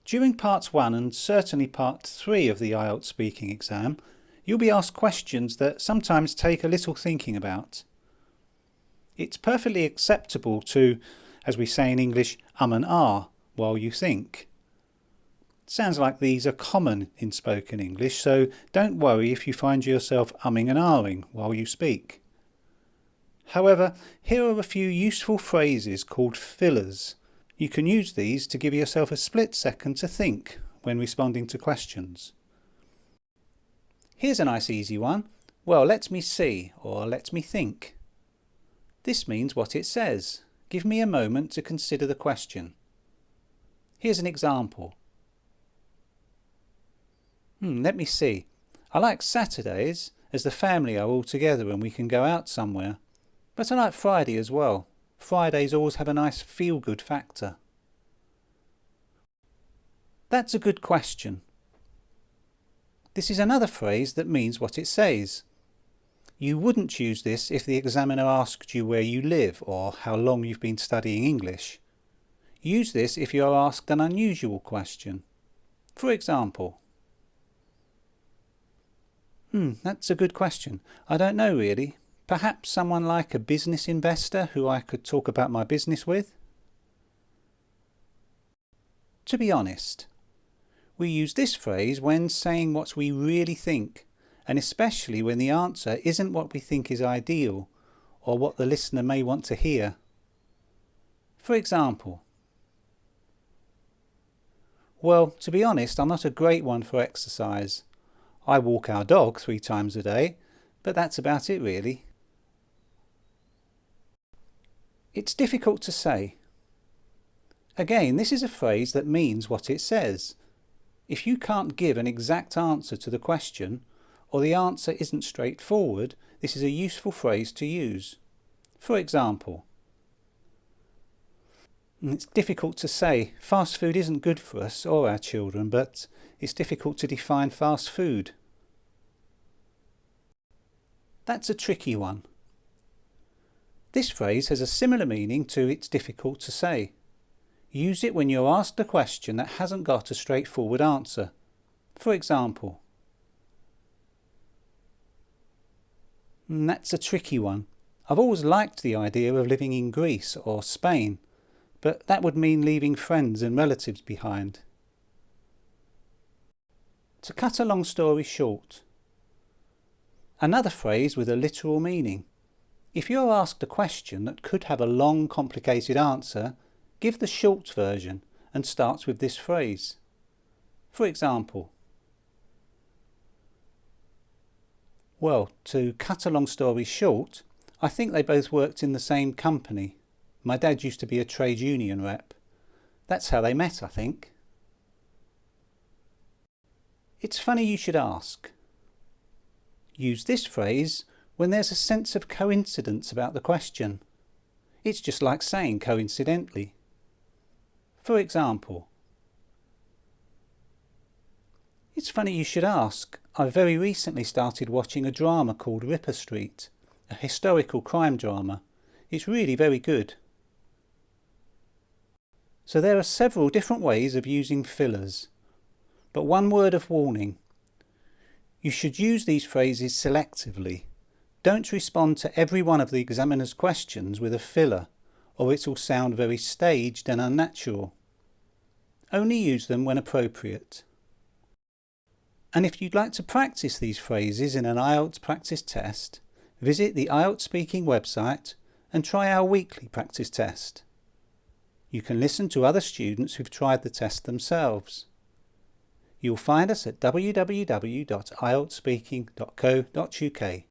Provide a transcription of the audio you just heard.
During Part 1 and certainly Part 3 of the IELTS speaking exam, you'll be asked questions that sometimes take a little thinking about. It's perfectly acceptable to, as we say in English, and ah while you think. It sounds like these are common in spoken English, so don't worry if you find yourself umming and ahhing while you speak. However, here are a few useful phrases called fillers. You can use these to give yourself a split second to think when responding to questions. Here's a nice easy one. Well, let me see, or let me think. This means what it says. Give me a moment to consider the question. Here's an example. Let me see. I like Saturdays as the family are all together and we can go out somewhere. But I like Friday as well. Fridays always have a nice feel-good factor. That's a good question. This is another phrase that means what it says. You wouldn't use this if the examiner asked you where you live or how long you've been studying English. Use this if you are asked an unusual question. For example, that's a good question. I don't know really. Perhaps someone like a business investor who I could talk about my business with? To be honest, we use this phrase when saying what we really think, and especially when the answer isn't what we think is ideal or what the listener may want to hear. For example, well, to be honest, I'm not a great one for exercise. I walk our dog 3 times a day, but that's about it really. It's difficult to say. Again, this is a phrase that means what it says. If you can't give an exact answer to the question, or the answer isn't straightforward, this is a useful phrase to use. For example, it's difficult to say. Fast food isn't good for us or our children, but it's difficult to define fast food. That's a tricky one. This phrase has a similar meaning to it's difficult to say. Use it when you're asked a question that hasn't got a straightforward answer. For example, that's a tricky one. I've always liked the idea of living in Greece or Spain, but that would mean leaving friends and relatives behind. To cut a long story short. Another phrase with a literal meaning. If you're asked a question that could have a long, complicated answer, give the short version and start with this phrase. For example, well, to cut a long story short, I think they both worked in the same company. My dad used to be a trade union rep. That's how they met, I think. It's funny you should ask. Use this phrase when there's a sense of coincidence about the question. It's just like saying coincidentally. For example, it's funny you should ask. I very recently started watching a drama called Ripper Street, a historical crime drama. It's really very good. So there are several different ways of using fillers, but one word of warning. You should use these phrases selectively. Don't respond to every one of the examiner's questions with a filler, or it will sound very staged and unnatural. Only use them when appropriate. And if you'd like to practice these phrases in an IELTS practice test, visit the IELTS Speaking website and try our weekly practice test. You can listen to other students who've tried the test themselves. You'll find us at www.ieltsspeaking.co.uk.